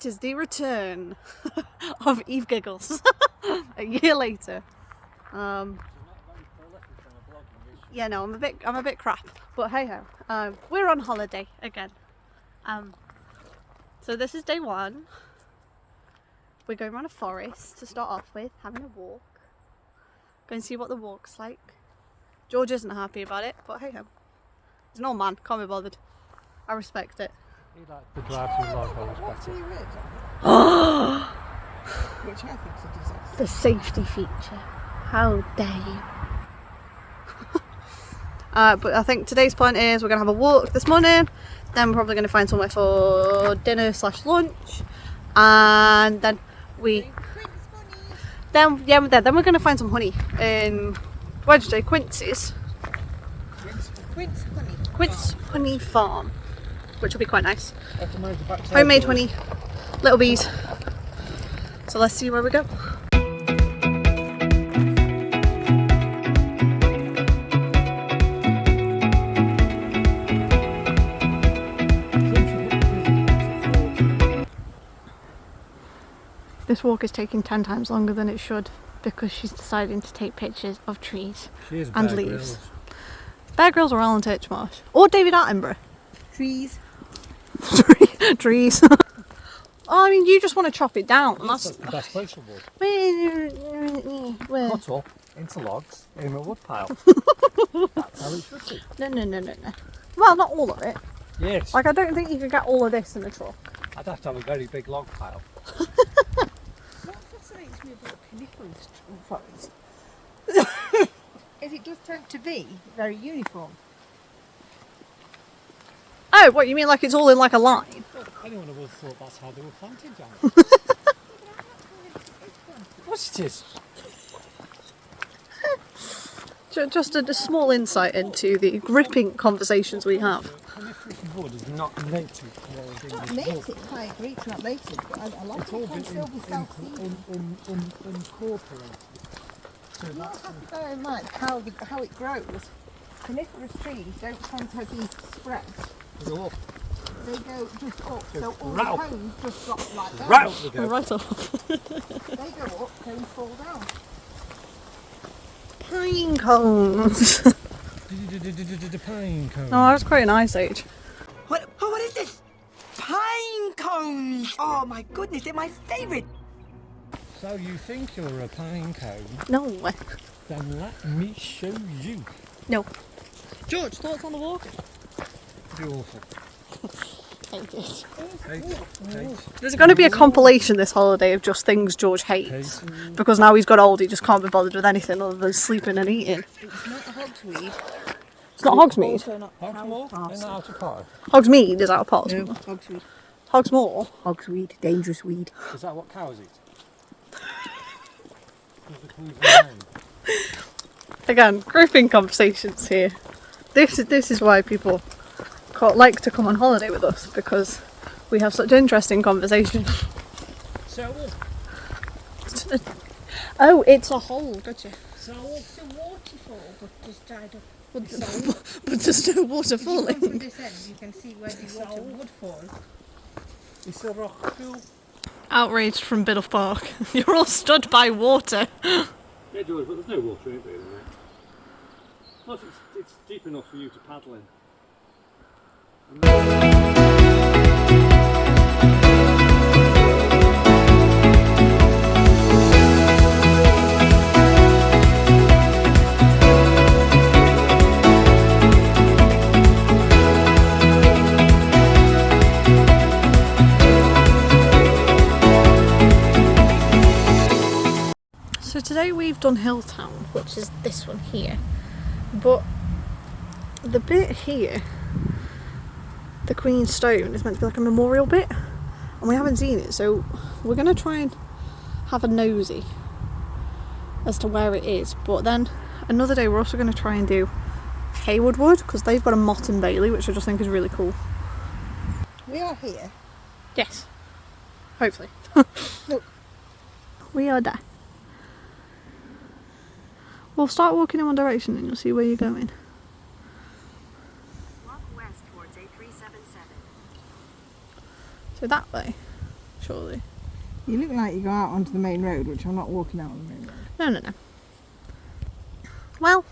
It is the return of Eve Giggles a year later. Yeah, no, I'm a bit crap, but hey ho. We're on holiday again. So this is day one. We're going around a forest to start off with, having a walk. Go and see what the walk's like. George isn't happy about it, but hey ho. He's an old man, can't be bothered. I respect it. He likes the drive-through logo better. Which I think is a disaster. The safety feature. How dare you? But I think today's plan is we're going to have a walk this morning, then we're probably going to find somewhere for dinner / lunch, and then we're going to find some honey in, where did you say, Quincy's? Quince Honey Farm, which will be quite nice. Homemade honey, little bees. So let's see where we go. This walk is taking 10 times longer than it should because she's deciding to take pictures of trees and leaves. Bear Grylls or Alan Titchmarsh. Or David Attenborough. Trees. Trees. Oh, I mean, you just want to chop it down. That's the best place for wood. Where? Cut up into logs in a wood pile. That's how it should be. No. Well, not all of it. Yes. Like, I don't think you could get all of this in a truck. I'd have to have a very big log pile. What fascinates me about coniferous forest is it does tend to be very uniform. Oh, what, you mean like it's all in like a line? Well, anyone would have thought that's how they were planted, Jan. Of course it is. Just a small insight into the gripping conversations we have. Coniferous wood is not native. It's not native, I agree, it's not native, but a lot It's of all it can still be self-seeding. incorporated. So You also have to bear in mind how it grows. Coniferous trees don't tend to be spread. they go up. They go just up, so all right the up. cones just drop like that. Right up they go. Right off. They go up, cones fall down. Pine cones. The pine cone. Oh, that's quite an ice age. What is this? Pine cones! Oh my goodness, they're my favourite! So you think you're a pine cone? No. Then let me show you. No. George, thoughts on the walk? You're awful. Hate it. Hate. There's going to be a compilation this holiday of just things George hates. Because now he's got old, he just can't be bothered with anything other than sleeping and eating. It's not a hogsweed. It's not Hogsmeade. Also not Hogsmore? In the outer part. Hogsmeade is out of pots. No, hogsweed. Hogsmore. Hogsweed, dangerous weed. Is that what cows eat? Does the clues remain? Again, gripping conversations here. This is why people like to come on holiday with us, because we have such interesting conversations. So, Oh, it's a hole, gotcha. So it's a waterfall, but just dried up. But there's no water If you come from falling. this end, you can see where the water would fall. it's a rock pool. Outraged from Biddulph Park. You're all stood by water. Yeah, George, but there's no water in it, really, mate. Plus, it's deep enough for you to paddle in. So today we've done Hilltown, which is this one here. But the bit here, the Queen's Stone, is meant to be like a memorial bit, and we haven't seen it, so we're going to try and have a nosy as to where it is. But then another day we're also going to try and do Haywood Wood, because they've got a Motte and Bailey, which I just think is really cool. We are here. Yes, hopefully. Look. We are there. We'll start walking in one direction and you'll see where you're going. Walk west towards A377. So that way surely. You look like you go out onto the main road, which I'm not walking out on the main road. No, no, no. Well.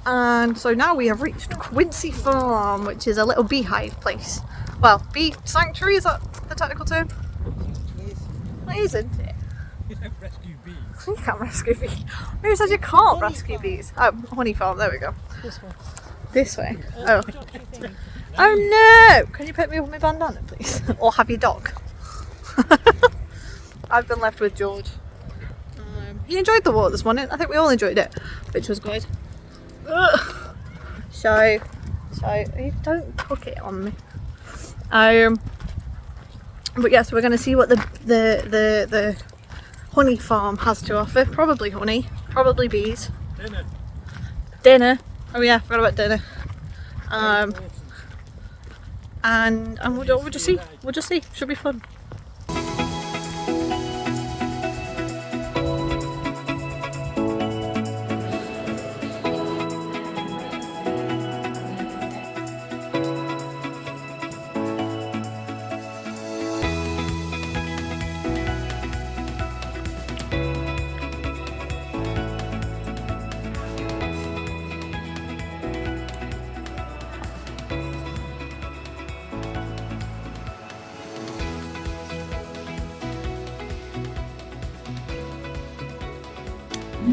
And so now we have reached Quincy Farm, which is a little beehive place. Well, bee sanctuary, is that the technical term? It is, isn't it? You don't rescue bees. You can't rescue bees. Who says you can't rescue bees? Oh, honey farm, there we go. This way. This way. Oh. Oh no! Can you pick me up my bandana, please? Or have your dog? I've been left with George. He enjoyed the walk this morning. I think we all enjoyed it, which was good. Ugh. So you don't cook it on me. But yes, we're going to see what the honey farm has to offer. Probably honey, probably bees. Dinner. Oh yeah, forgot about dinner. And we'll just see. We'll just see. Should be fun.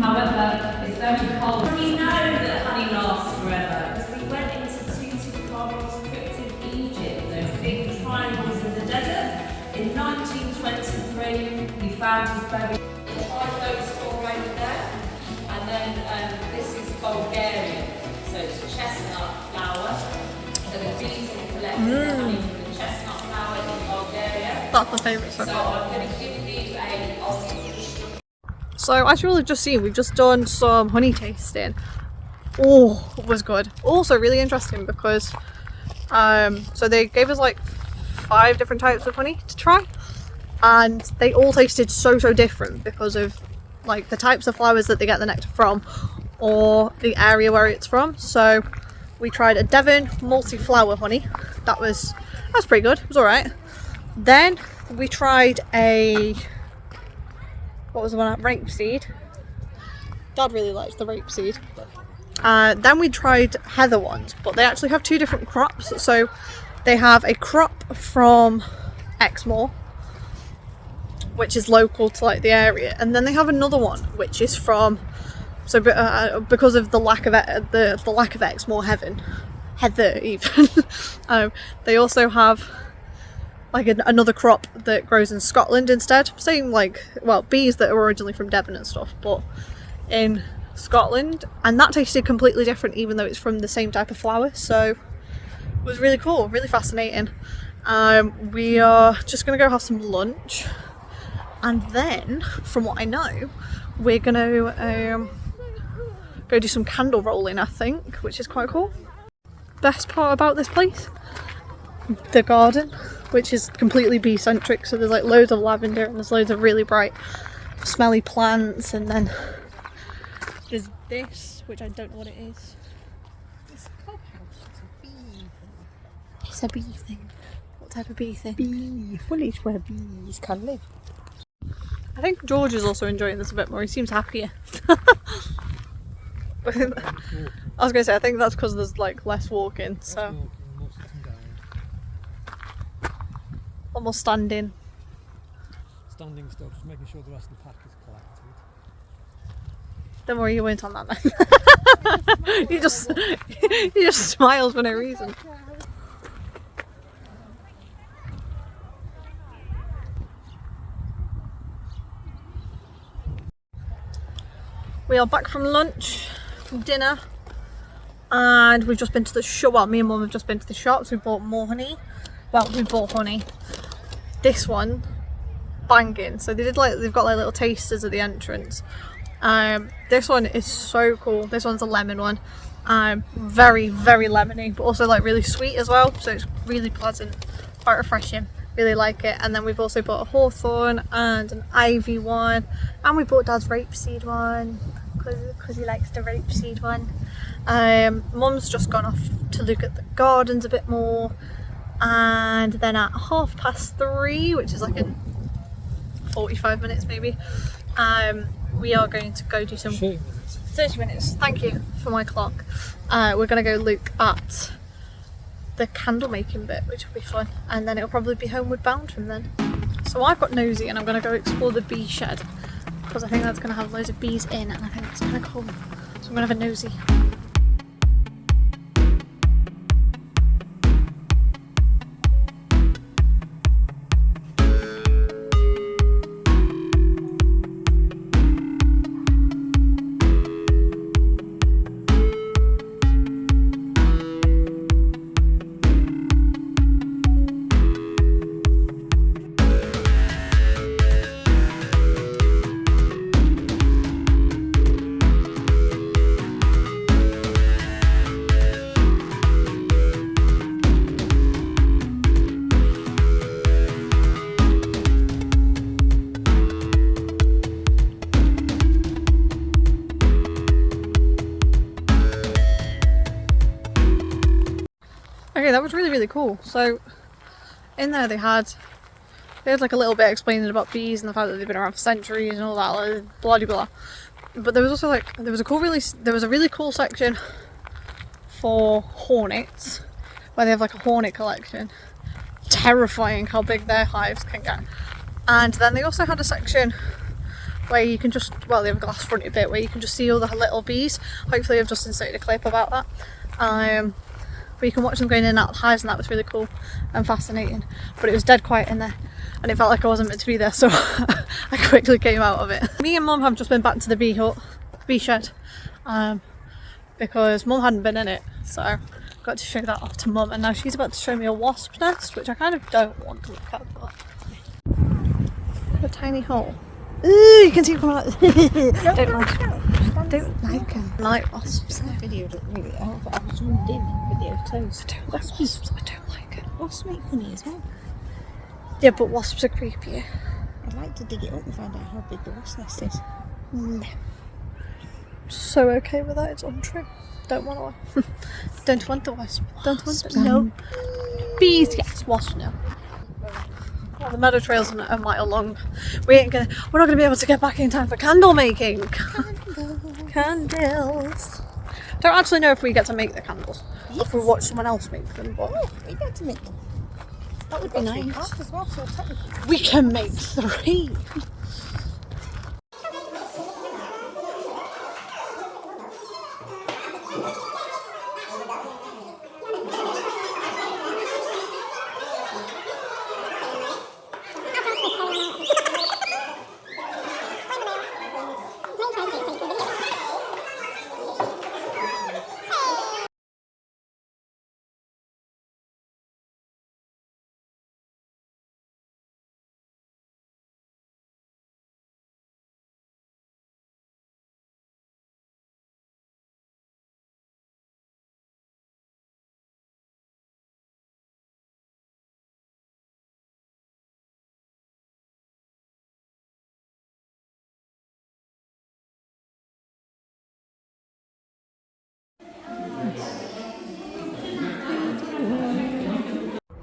However, it's very cold. We know that honey lasts forever because we went into Tutankhamun's crypt in Egypt, those big triangles in the desert. In 1923, we found his buried. Find those four over there, and then this is Bulgarian, so it's chestnut flower. So the bees will collect the honey from the chestnut flower in Bulgaria. That's my favourite so So far. I'm going to give you a So as you'll have just seen, we've just done some honey tasting. Oh, it was good. Also really interesting because so they gave us like 5 different types of honey to try, and they all tasted so different because of like the types of flowers that they get the nectar from or the area where it's from. So we tried a Devon multi-flower honey. That's pretty good. It was alright. Then we tried a, what was the one? Rapeseed. Dad really likes the rapeseed. Then we tried heather ones, but they actually have 2 different crops. So they have a crop from Exmoor, which is local to like the area, and then they have another one which is from, so because of the lack of the lack of Exmoor heather even, they also have like another crop that grows in Scotland instead. Same like, well, bees that are originally from Devon and stuff, but in Scotland, and that tasted completely different even though it's from the same type of flower. So it was really cool, really fascinating. We are just gonna go have some lunch, and then from what I know we're gonna go do some candle rolling, I think, which is quite cool. Best part about this place, the garden, which is completely bee centric. So there's like loads of lavender and there's loads of really bright smelly plants, and then there's this, which I don't know what it is. It's a clubhouse. It's a bee thing. It's a bee thing. What type of bee thing? Bee. Well, it's where bees can live. I think George is also enjoying this a bit more. He seems happier. I was gonna say, I think that's because there's like less walking, so almost standing. Standing still, just making sure the rest of the pack is collected. Don't worry, you weren't on that then. he just smiles for no reason. We are back from lunch, from dinner, and we've just been to the shop. Well, me and Mum have just been to the shops. We bought more honey. Well, we bought honey. This one, banging. So they've got like little tasters at the entrance. This one is so cool. This one's a lemon one. Very lemony, but also like really sweet as well. So it's really pleasant, quite refreshing. Really like it. And then we've also bought a hawthorn and an ivy one, and we bought Dad's rapeseed one because he likes the rapeseed one. Mum's just gone off to look at the gardens a bit more, and then at 3:30, which is like in 45 minutes maybe, we are going to go do some 30 minutes, thank you for my clock. We're gonna go look at the candle making bit, which will be fun, and then it'll probably be homeward bound from then. So I've got nosy and I'm gonna go explore the bee shed, because I think that's gonna have loads of bees in, and I think it's kind of cool, so I'm gonna have a nosy. Okay, that was really cool. So in there they had like a little bit explaining about bees and the fact that they've been around for centuries and all that, like, blah blah. But there was also like there was a really cool section for hornets, where they have like a hornet collection. Terrifying how big their hives can get. And then they also had a section where you can just, well, they have a glass fronted bit where you can just see all the little bees. Hopefully I've just inserted a clip about that. But you can watch them going in and out of the hives, and that was really cool and fascinating. But it was dead quiet in there, and it felt like I wasn't meant to be there, so I quickly came out of it. Me and Mum have just been back to the bee shed, because Mum hadn't been in it, so I got to show that off to Mum, and now she's about to show me a wasp nest, which I kind of don't want to look at, but a tiny hole. Ooh, you can see it coming out. Don't like them. Night wasps. That video looked really off. I was zoomed in on video close. I don't like wasps. I don't like it. Wasps make honey as well. Yeah, but wasps are creepier. I'd like to dig it up and find out how big the wasp nest is. No. So okay with that, it's untrue. Don't want one. Don't want the wasp. Don't want it. No. Bees, yes. Wasp, no. Well, the meadow trail's a mile long. We're not gonna be able to get back in time for candle making. Candles. Don't actually know if we get to make the candles. Yes. If we watch someone else make them, but we get to make them. That would be nice. As well, so technically. We can make 3.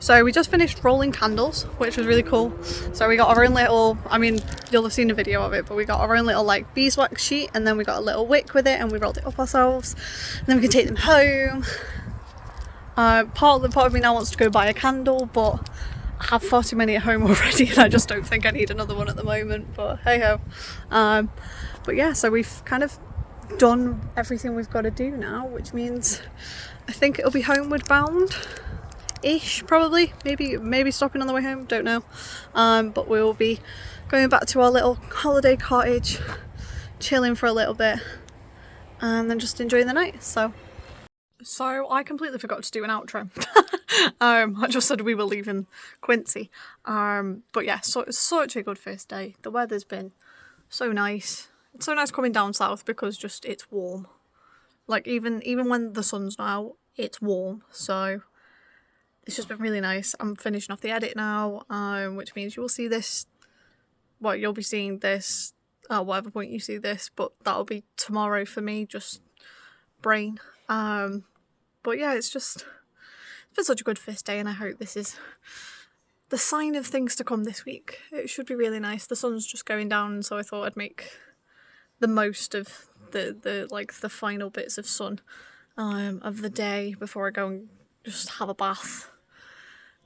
So we just finished rolling candles, which was really cool. So we got our own little, I mean, you'll have seen a video of it, but we got our own little like beeswax sheet, and then we got a little wick with it, and we rolled it up ourselves, and then we can take them home. Part of me now wants to go buy a candle, but I have far too many at home already, and I just don't think I need another one at the moment, but hey ho. But yeah, so we've kind of done everything we've got to do now, which means I think it'll be homeward bound ish, probably, maybe stopping on the way home, don't know, but we'll be going back to our little holiday cottage, chilling for a little bit, and then just enjoying the night. So I completely forgot to do an outro. I just said we were leaving Quincy, but yeah, so it's such a good first day. The weather's been so nice. It's so nice coming down south because just it's warm, like even when the sun's not out, it's warm, so it's just been really nice. I'm finishing off the edit now, which means you will see this, well, you'll be seeing this at whatever point you see this, but that'll be tomorrow for me, just brain But yeah, it's been such a good first day, and I hope this is the sign of things to come this week. It should be really nice. The sun's just going down, so I thought I'd make the most of the final bits of sun of the day before I go and just have a bath,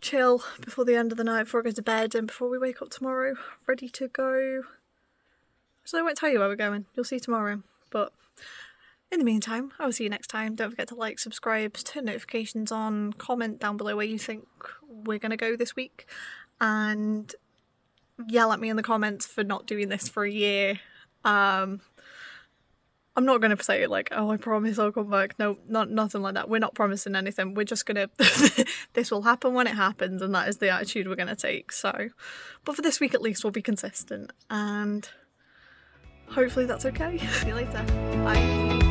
chill before the end of the night, before I go to bed, and before we wake up tomorrow ready to go. So I won't tell you where we're going, you'll see tomorrow. But in the meantime, I will see you next time. Don't forget to like, subscribe, turn notifications on, comment down below where you think we're going to go this week, and yell at me in the comments for not doing this for a year. I'm not going to say like, oh, I promise I'll come back. No, nothing like that. We're not promising anything. We're just going to, this will happen when it happens, and that is the attitude we're going to take. So, but for this week at least, we'll be consistent, and hopefully that's okay. See you later. Bye.